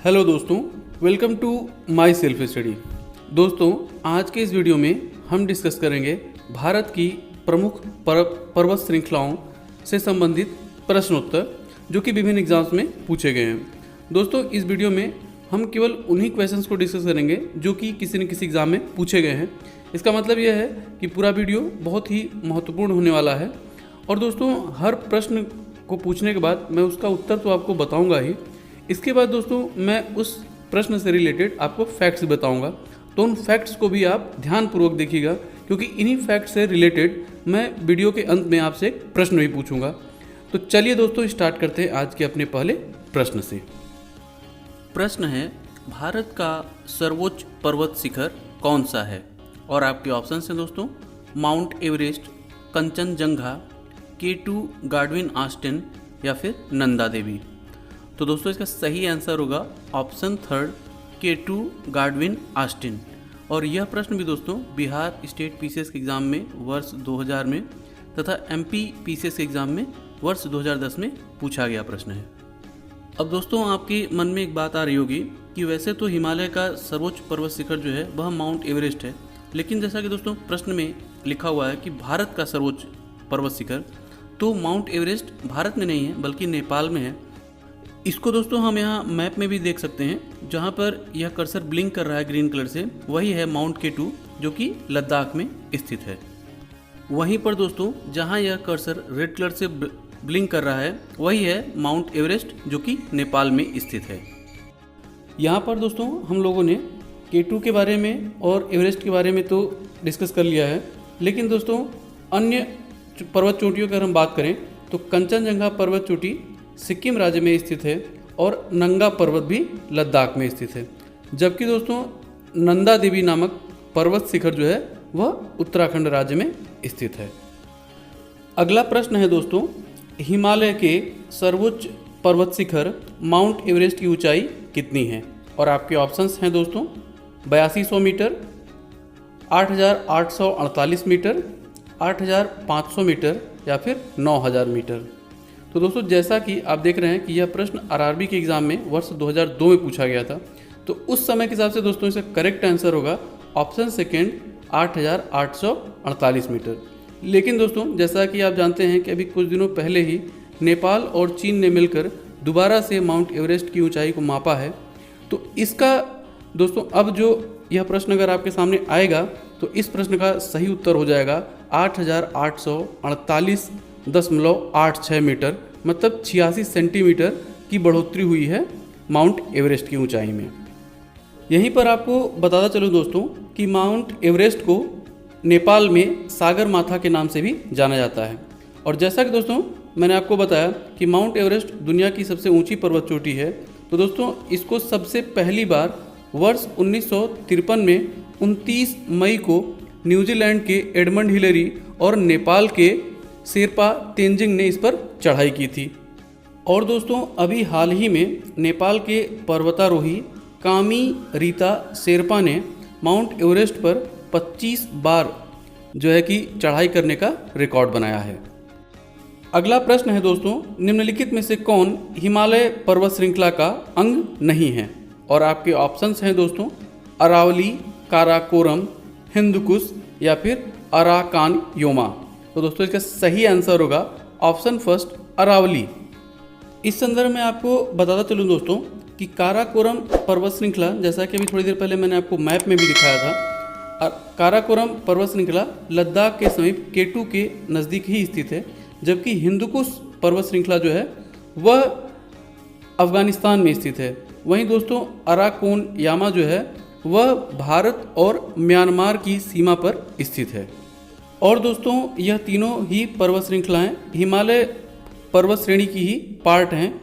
Hello दोस्तों, welcome to my self study. दोस्तों, आज के इस वीडियो में हम डिस्कस करेंगे भारत की प्रमुख पर्वत श्रृंखलाओं से संबंधित प्रश्नोत्तर जो कि विभिन्न एग्जाम्स में पूछे गए हैं। दोस्तों, इस वीडियो में हम केवल उन्हीं क्वेश्चंस को डिस्कस करेंगे जो कि किसी न किसी एग्ज़ाम में पूछे गए हैं। इसका मतलब यह है कि पूरा वीडियो बहुत ही महत्वपूर्ण होने वाला है। और दोस्तों, हर प्रश्न को पूछने के बाद मैं उसका उत्तर तो आपको बताऊंगा ही, इसके बाद दोस्तों मैं उस प्रश्न से रिलेटेड आपको फैक्ट्स बताऊंगा। तो उन फैक्ट्स को भी आप ध्यानपूर्वक देखिएगा, क्योंकि इन्हीं फैक्ट्स से रिलेटेड मैं वीडियो के अंत में आपसे एक प्रश्न भी पूछूंगा। तो चलिए दोस्तों, स्टार्ट करते हैं आज के अपने पहले प्रश्न से। प्रश्न है, भारत का सर्वोच्च पर्वत शिखर कौन सा है? और आपके ऑप्शन हैं दोस्तों, mount Everest, Kanchenjunga, K2 Godwin Austin या फिर नंदा देवी। तो दोस्तों, इसका सही आंसर होगा option third, K2 Godwin Austin. और यह प्रश्न भी दोस्तों बिहार स्टेट पीसीएस के एग्ज़ाम में वर्ष 2000 में तथा MP पीसीएस के एग्ज़ाम में वर्ष 2010 में पूछा गया प्रश्न है। अब दोस्तों, आपके मन में एक बात आ रही होगी कि वैसे तो हिमालय का सर्वोच्च पर्वत शिखर जो है वह माउंट एवरेस्ट है, लेकिन जैसा कि दोस्तों प्रश्न में लिखा हुआ है कि भारत का सर्वोच्च पर्वत शिखर, तो माउंट एवरेस्ट भारत में नहीं है बल्कि नेपाल में है। इसको दोस्तों हम यहाँ मैप में भी देख सकते हैं, जहाँ पर यह कर्सर ब्लिंक कर रहा है ग्रीन कलर से, वही है माउंट K2 जो कि लद्दाख में स्थित है। वहीं पर दोस्तों जहाँ यह कर्सर रेड कलर से ब्लिंक कर रहा है वही है माउंट एवरेस्ट जो कि नेपाल में स्थित है। यहाँ पर दोस्तों हम लोगों ने K2 के बारे में और एवरेस्ट के बारे में तो डिस्कस कर लिया है, लेकिन दोस्तों अन्य पर्वत चोटियों की अगर हम बात करें तो कंचनजंगा पर्वत चोटी सिक्किम राज्य में स्थित है और नंगा पर्वत भी लद्दाख में स्थित है, जबकि दोस्तों नंदा देवी नामक पर्वत शिखर जो है वह उत्तराखंड राज्य में स्थित है। अगला प्रश्न है दोस्तों, हिमालय के सर्वोच्च पर्वत शिखर माउंट एवरेस्ट की ऊंचाई कितनी है? और आपके ऑप्शंस हैं दोस्तों 8200 मीटर, 8848 मीटर, 8500 मीटर या फिर 9000 मीटर। तो दोस्तों, जैसा कि आप देख रहे हैं कि यह प्रश्न RRB के एग्ज़ाम में वर्ष 2002 में पूछा गया था, तो उस समय के हिसाब से दोस्तों इसका करेक्ट आंसर होगा ऑप्शन सेकेंड 8848 मीटर। लेकिन दोस्तों, जैसा कि आप जानते हैं कि अभी कुछ दिनों पहले ही नेपाल और चीन ने मिलकर दोबारा से माउंट एवरेस्ट की ऊंचाई को मापा है। तो इसका दोस्तों अब जो यह प्रश्न अगर आपके सामने आएगा तो इस प्रश्न का सही उत्तर हो जाएगा 8848.86 मीटर, मतलब 86 सेंटीमीटर की बढ़ोतरी हुई है माउंट एवरेस्ट की ऊंचाई में। यहीं पर आपको बताता चलूँ दोस्तों कि माउंट एवरेस्ट को नेपाल में सागर माथा के नाम से भी जाना जाता है। और जैसा कि दोस्तों मैंने आपको बताया कि माउंट एवरेस्ट दुनिया की सबसे ऊंची पर्वत चोटी है, तो दोस्तों इसको सबसे पहली बार वर्ष 1953 में 29 मई को न्यूजीलैंड के एडमंड हिलेरी और नेपाल के शेरपा तेंजिंग ने इस पर चढ़ाई की थी। और दोस्तों अभी हाल ही में नेपाल के पर्वतारोही कामी रीता शेरपा ने माउंट एवरेस्ट पर 25 बार जो है कि चढ़ाई करने का रिकॉर्ड बनाया है। अगला प्रश्न है दोस्तों, निम्नलिखित में से कौन हिमालय पर्वत श्रृंखला का अंग नहीं है? और आपके ऑप्शंस हैं दोस्तों अरावली, काराकोरम, हिंदुकुश या फिर अराकान योमा। तो दोस्तों इसका सही आंसर होगा ऑप्शन फर्स्ट अरावली। इस संदर्भ में आपको बताता चलूँ दोस्तों कि काराकोरम पर्वत श्रृंखला, जैसा कि अभी थोड़ी देर पहले मैंने आपको मैप में भी दिखाया था, काराकोरम पर्वत श्रृंखला लद्दाख के समीप K2 के नज़दीक ही स्थित है, जबकि हिंदुकुश पर्वत श्रृंखला जो है वह अफगानिस्तान में स्थित है। वहीं दोस्तों अराकोन यामा जो है वह भारत और म्यांमार की सीमा पर स्थित है। और दोस्तों यह तीनों ही पर्वत श्रृंखलाएं हिमालय पर्वत श्रेणी की ही पार्ट हैं,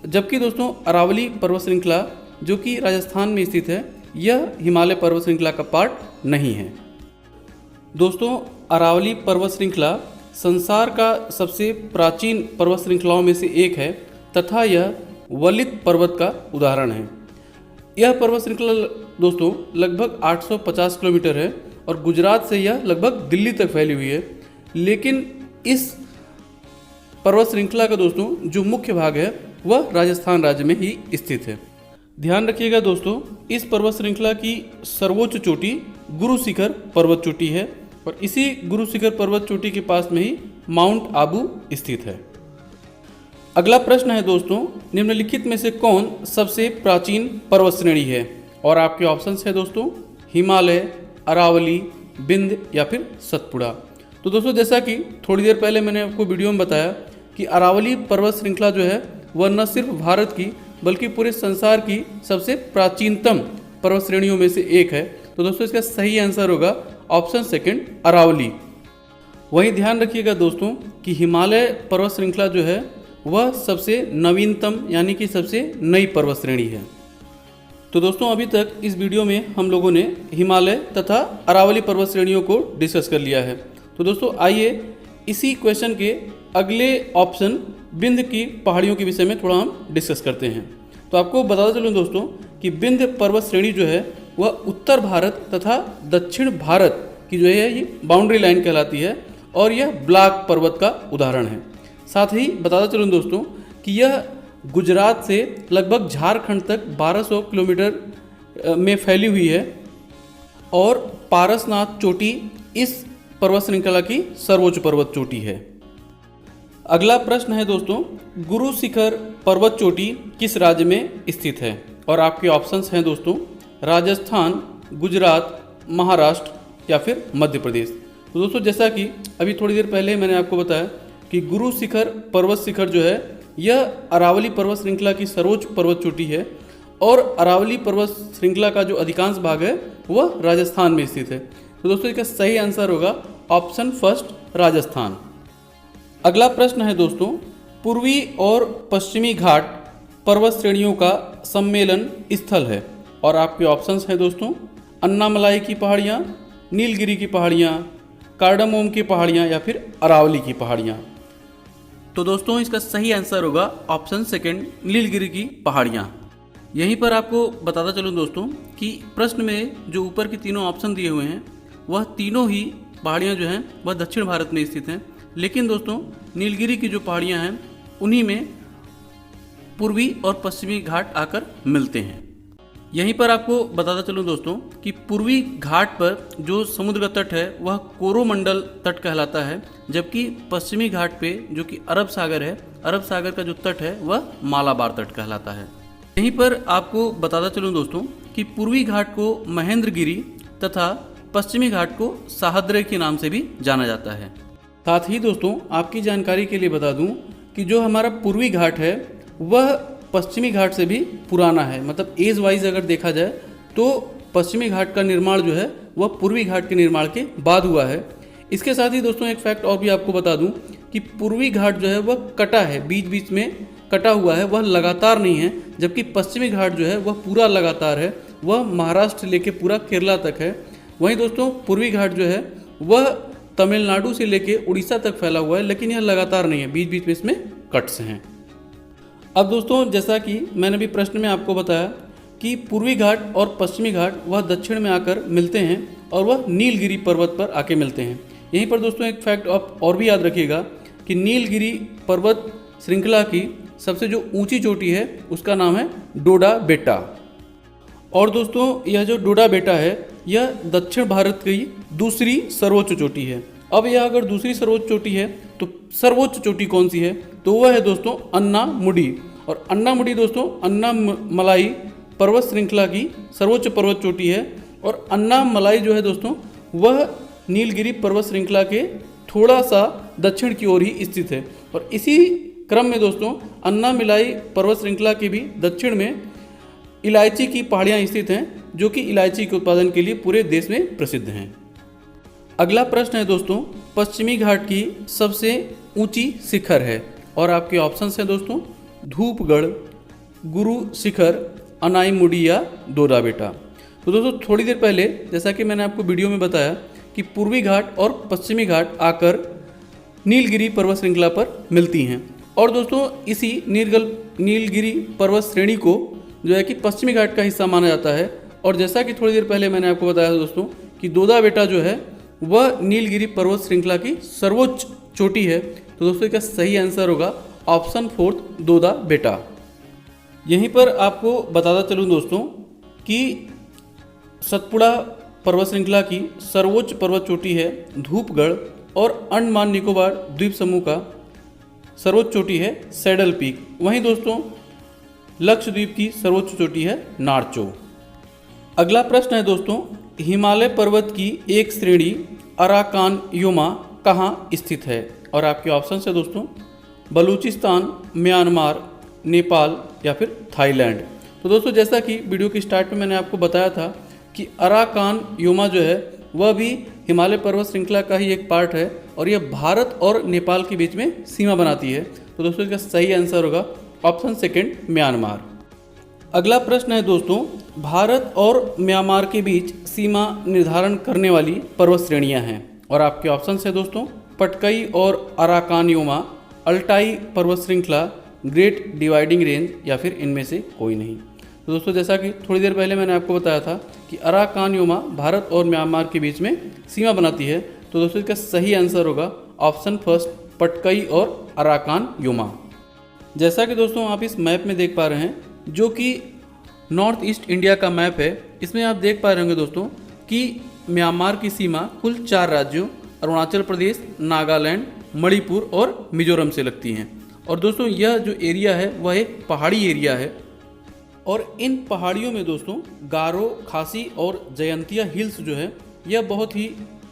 जबकि दोस्तों अरावली पर्वत श्रृंखला जो कि राजस्थान में स्थित है यह हिमालय पर्वत श्रृंखला का पार्ट नहीं है। दोस्तों अरावली पर्वत श्रृंखला संसार का सबसे प्राचीन पर्वत श्रृंखलाओं में से एक है तथा यह वलित पर्वत का उदाहरण है। यह पर्वत श्रृंखला दोस्तों लगभग 850 किलोमीटर है और गुजरात से यह लगभग दिल्ली तक फैली हुई है। लेकिन इस पर्वत श्रृंखला का दोस्तों जो मुख्य भाग है वह राजस्थान राज्य में ही स्थित है। ध्यान रखिएगा दोस्तों, इस पर्वत श्रृंखला की सर्वोच्च चोटी गुरु शिखर पर्वत चोटी है और इसी गुरु शिखर पर्वत चोटी के पास में ही माउंट आबू स्थित है। अगला प्रश्न है दोस्तों, निम्नलिखित में से कौन सबसे प्राचीन पर्वत श्रेणी है? और आपके ऑप्शंस है दोस्तों, हिमालय, अरावली, विंध्य या फिर सतपुड़ा। तो दोस्तों जैसा कि थोड़ी देर पहले मैंने आपको वीडियो में बताया कि अरावली पर्वत श्रृंखला जो है वह न सिर्फ भारत की बल्कि पूरे संसार की सबसे प्राचीनतम पर्वत श्रेणियों में से एक है। तो दोस्तों इसका सही आंसर होगा ऑप्शन सेकंड, अरावली। वहीं ध्यान रखिएगा दोस्तों कि हिमालय पर्वत श्रृंखला जो है वह सबसे नवीनतम यानी कि सबसे नई पर्वत श्रेणी है। तो दोस्तों अभी तक इस वीडियो में हम लोगों ने हिमालय तथा अरावली पर्वत श्रेणियों को डिस्कस कर लिया है। तो दोस्तों आइए इसी क्वेश्चन के अगले ऑप्शन विंध्य की पहाड़ियों के विषय में थोड़ा हम डिस्कस करते हैं। तो आपको बताता चलूँ दोस्तों कि विंध्य पर्वत श्रेणी जो है वह उत्तर भारत तथा दक्षिण भारत की जो है ये बाउंड्री लाइन कहलाती है और यह ब्लॉक पर्वत का उदाहरण है। साथ ही बताता चलूँ दोस्तों कि यह गुजरात से लगभग झारखंड तक 1200 किलोमीटर में फैली हुई है और पारसनाथ चोटी इस पर्वत श्रृंखला की सर्वोच्च पर्वत चोटी है। अगला प्रश्न है दोस्तों, गुरु शिखर पर्वत चोटी किस राज्य में स्थित है? और आपके ऑप्शंस हैं दोस्तों, राजस्थान, गुजरात, महाराष्ट्र या फिर मध्य प्रदेश। तो दोस्तों जैसा कि अभी थोड़ी देर पहले मैंने आपको बताया कि गुरु शिखर पर्वत शिखर जो है यह अरावली पर्वत श्रृंखला की सर्वोच्च पर्वत चोटी है और अरावली पर्वत श्रृंखला का जो अधिकांश भाग है वह राजस्थान में स्थित है। तो दोस्तों इसका सही आंसर होगा ऑप्शन फर्स्ट, राजस्थान। अगला प्रश्न है दोस्तों, पूर्वी और पश्चिमी घाट पर्वत श्रेणियों का सम्मेलन स्थल है और आपके ऑप्शंस हैं दोस्तों, अन्नामलाई की पहाड़ियाँ, नीलगिरी की पहाड़ियाँ, कार्डामोम की पहाड़ियाँ या फिर अरावली की पहाड़ियाँ। तो दोस्तों इसका सही आंसर होगा ऑप्शन सेकंड, नीलगिरी की पहाड़ियाँ। यहीं पर आपको बताता चलूँ दोस्तों कि प्रश्न में जो ऊपर के तीनों ऑप्शन दिए हुए हैं वह तीनों ही पहाड़ियाँ जो हैं वह दक्षिण भारत में स्थित हैं, लेकिन दोस्तों नीलगिरी की जो पहाड़ियाँ हैं उन्हीं में पूर्वी और पश्चिमी घाट आकर मिलते हैं। यहीं पर आपको बताता चलूँ दोस्तों कि पूर्वी घाट पर जो समुद्र का तट है वह कोरोमंडल तट कहलाता है, जबकि पश्चिमी घाट पे जो कि अरब सागर है, अरब सागर का जो तट है वह मालाबार तट कहलाता है। यहीं पर आपको बताता चलूँ दोस्तों कि पूर्वी घाट को महेंद्रगिरी तथा पश्चिमी घाट को साहद्रे के नाम से भी जाना जाता है। साथ ही दोस्तों आपकी जानकारी के लिए बता दूं कि जो हमारा पूर्वी घाट है वह पश्चिमी घाट से भी पुराना है। मतलब एज वाइज अगर देखा जाए तो पश्चिमी घाट का निर्माण जो है वह पूर्वी घाट के निर्माण के बाद हुआ है। इसके साथ ही दोस्तों एक फैक्ट और भी आपको बता दूं कि पूर्वी घाट जो है वह कटा है, बीच बीच में कटा हुआ है, वह लगातार नहीं है, जबकि पश्चिमी घाट जो है वह पूरा लगातार है, वह महाराष्ट्र से लेके पूरा केरला तक है। वहीं दोस्तों पूर्वी घाट जो है वह तमिलनाडु से लेके उड़ीसा तक फैला हुआ है, लेकिन यह लगातार नहीं है, बीच बीच में इसमें कट्स हैं। अब दोस्तों जैसा कि मैंने भी प्रश्न में आपको बताया कि पूर्वी घाट और पश्चिमी घाट वह दक्षिण में आकर मिलते हैं और वह नीलगिरी पर्वत पर आके मिलते हैं। यहीं पर दोस्तों एक फैक्ट आप और भी याद रखिएगा कि नीलगिरी पर्वत श्रृंखला की सबसे जो ऊंची चोटी है उसका नाम है डोडा बेटा। और दोस्तों यह जो डोडा बेटा है यह दक्षिण भारत की दूसरी सर्वोच्च चोटी है। अब यह अगर दूसरी सर्वोच्च चोटी है तो सर्वोच्च चोटी कौन सी है? तो वह है दोस्तों अन्नामुडी। और अन्नामुडी दोस्तों अन्नामलाई पर्वत श्रृंखला की सर्वोच्च पर्वत चोटी है और अन्नामलाई जो है दोस्तों वह नीलगिरी पर्वत श्रृंखला के थोड़ा सा दक्षिण की ओर ही स्थित है। और इसी क्रम में दोस्तों अन्नामलाई पर्वत श्रृंखला के भी दक्षिण में इलायची की पहाड़ियाँ स्थित हैं, जो कि इलायची के उत्पादन के लिए पूरे देश में प्रसिद्ध हैं। अगला प्रश्न है दोस्तों, पश्चिमी घाट की सबसे ऊंची शिखर है और आपके ऑप्शंस हैं दोस्तों, धूपगढ़, गुरु शिखर, अनाईमुडी या डोडा बेटा। तो दोस्तों थोड़ी देर पहले जैसा कि मैंने आपको वीडियो में बताया कि पूर्वी घाट और पश्चिमी घाट आकर नीलगिरी पर्वत श्रृंखला पर मिलती हैं और दोस्तों इसी नीलगिरी पर्वत श्रेणी को जो है कि पश्चिमी घाट का हिस्सा माना जाता है। और जैसा कि थोड़ी देर पहले मैंने आपको बताया दोस्तों कि डोडा बेटा जो है वह नीलगिरी पर्वत श्रृंखला की सर्वोच्च चोटी है। तो दोस्तों इसका सही आंसर होगा ऑप्शन फोर्थ, डोडा बेटा। यहीं पर आपको बताता चलूँ दोस्तों कि सतपुड़ा पर्वत श्रृंखला की सर्वोच्च पर्वत चोटी है धूपगढ़ और अंडमान निकोबार द्वीप समूह का सर्वोच्च चोटी है सैडल पीक। वहीं दोस्तों लक्षद्वीप की सर्वोच्च चोटी है नारचो। अगला प्रश्न है दोस्तों, हिमालय पर्वत की एक श्रेणी अराकान योमा कहाँ स्थित है? और आपके ऑप्शन है दोस्तों बलूचिस्तान, म्यांमार, नेपाल या फिर थाईलैंड। तो दोस्तों जैसा कि वीडियो की स्टार्ट में मैंने आपको बताया था कि अराकान योमा जो है वह भी हिमालय पर्वत श्रृंखला का ही एक पार्ट है और यह भारत और नेपाल के बीच में सीमा बनाती है। तो दोस्तों इसका सही आंसर होगा ऑप्शन सेकंड म्यांमार। अगला प्रश्न है दोस्तों, भारत और म्यांमार के बीच सीमा निर्धारण करने वाली पर्वत श्रेणियां हैं और आपके ऑप्शन है दोस्तों पटकई और अराकान योमा, अल्टाई पर्वत श्रृंखला, ग्रेट डिवाइडिंग रेंज या फिर इनमें से कोई नहीं। तो दोस्तों जैसा कि थोड़ी देर पहले मैंने आपको बताया था कि अराकान योमा भारत और म्यांमार के बीच में सीमा बनाती है। तो दोस्तों इसका सही आंसर होगा ऑप्शन फर्स्ट पटकई और अराकान योमा। जैसा कि दोस्तों आप इस मैप में देख पा रहे हैं जो कि नॉर्थ ईस्ट इंडिया का मैप है, इसमें आप देख पा रहे होंगे दोस्तों कि म्यांमार की सीमा कुल 4 राज्यों अरुणाचल प्रदेश, नागालैंड, मणिपुर और मिजोरम से लगती हैं। और दोस्तों यह जो एरिया है वह एक पहाड़ी एरिया है और इन पहाड़ियों में दोस्तों गारो, खासी और जयंतिया हिल्स जो है यह बहुत ही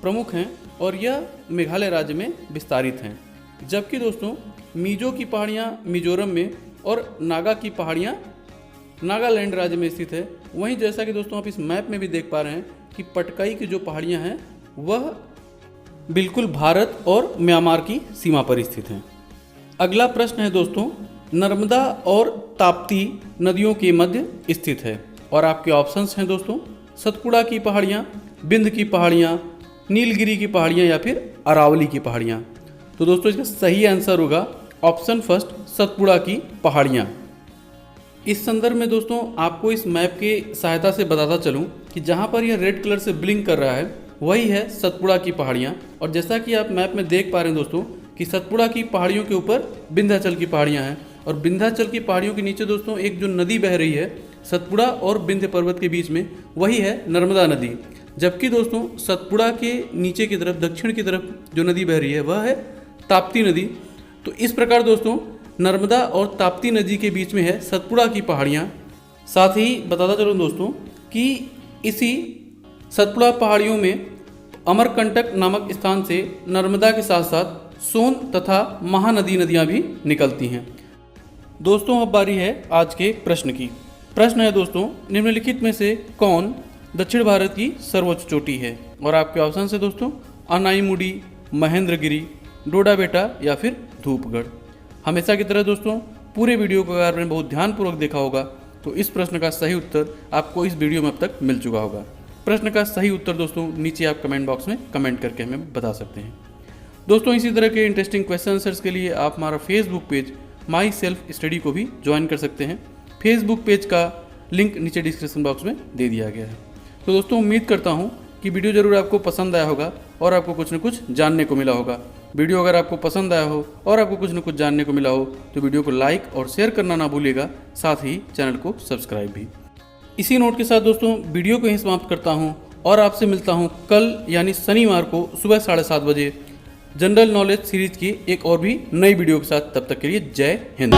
प्रमुख हैं और यह मेघालय राज्य में विस्तारित हैं। जबकि दोस्तों मिजो की पहाड़ियाँ मिजोरम में और नागा की पहाड़ियाँ नागालैंड राज्य में स्थित है। वहीं जैसा कि दोस्तों आप इस मैप में भी देख पा रहे हैं कि पटकाई की जो पहाड़ियाँ हैं वह बिल्कुल भारत और म्यांमार की सीमा पर स्थित हैं। अगला प्रश्न है दोस्तों, नर्मदा और ताप्ती नदियों के मध्य स्थित है और आपके ऑप्शंस हैं दोस्तों सतपुड़ा की पहाड़ियाँ, बिंद की पहाड़ियाँ, नीलगिरी की पहाड़ियाँ या फिर अरावली की पहाड़ियाँ। तो दोस्तों इसका सही आंसर होगा ऑप्शन फर्स्ट सतपुड़ा की पहाड़ियाँ। इस संदर्भ में दोस्तों आपको इस मैप के सहायता से बताता चलूँ कि जहाँ पर यह रेड कलर से ब्लिंक कर रहा है वही है सतपुड़ा की पहाड़ियाँ। और जैसा कि आप मैप में देख पा रहे हैं दोस्तों कि सतपुड़ा की पहाड़ियों के ऊपर विंध्याचल की पहाड़ियाँ हैं और विंध्याचल की पहाड़ियों के नीचे दोस्तों एक जो नदी बह रही है सतपुड़ा और विंध्य पर्वत के बीच में वही है नर्मदा नदी। जबकि दोस्तों सतपुड़ा के नीचे की तरफ दक्षिण की तरफ जो नदी बह रही है वह है ताप्ती नदी। तो इस प्रकार दोस्तों नर्मदा और ताप्ती नदी के बीच में है सतपुड़ा की पहाड़ियाँ। साथ ही बताता चलूँ दोस्तों कि इसी सतपुड़ा पहाड़ियों में अमरकंटक नामक स्थान से नर्मदा के साथ साथ सोन तथा महानदी नदियाँ भी निकलती हैं। दोस्तों अब बारी है आज के प्रश्न की। प्रश्न है दोस्तों, निम्नलिखित में से कौन दक्षिण भारत की सर्वोच्च चोटी है? और आपके ऑप्शन है दोस्तों अनाईमुडी, महेंद्रगिरी, डोडाबेटा या फिर धूपगढ़। हमेशा की तरह दोस्तों पूरे वीडियो को अगर आपने बहुत ध्यानपूर्वक देखा होगा तो इस प्रश्न का सही उत्तर आपको इस वीडियो में अब तक मिल चुका होगा। प्रश्न का सही उत्तर दोस्तों नीचे आप कमेंट बॉक्स में कमेंट करके हमें बता सकते हैं। दोस्तों इसी तरह के इंटरेस्टिंग क्वेश्चन आंसर्स के लिए आप हमारा फेसबुक पेज माई सेल्फ स्टडी को भी ज्वाइन कर सकते हैं। फेसबुक पेज का लिंक नीचे डिस्क्रिप्शन बॉक्स में दे दिया गया है। तो दोस्तों उम्मीद करता हूँ कि वीडियो ज़रूर आपको पसंद आया होगा और आपको कुछ न कुछ जानने को मिला होगा। वीडियो अगर आपको पसंद आया हो और आपको कुछ न कुछ जानने को मिला हो तो वीडियो को लाइक और शेयर करना ना भूलिएगा, साथ ही चैनल को सब्सक्राइब भी। इसी नोट के साथ दोस्तों वीडियो को यहीं समाप्त करता हूँ और आपसे मिलता हूँ कल यानी शनिवार को सुबह 7:30 बजे जनरल नॉलेज सीरीज की एक और भी नई वीडियो के साथ। तब तक के लिए जय हिंद।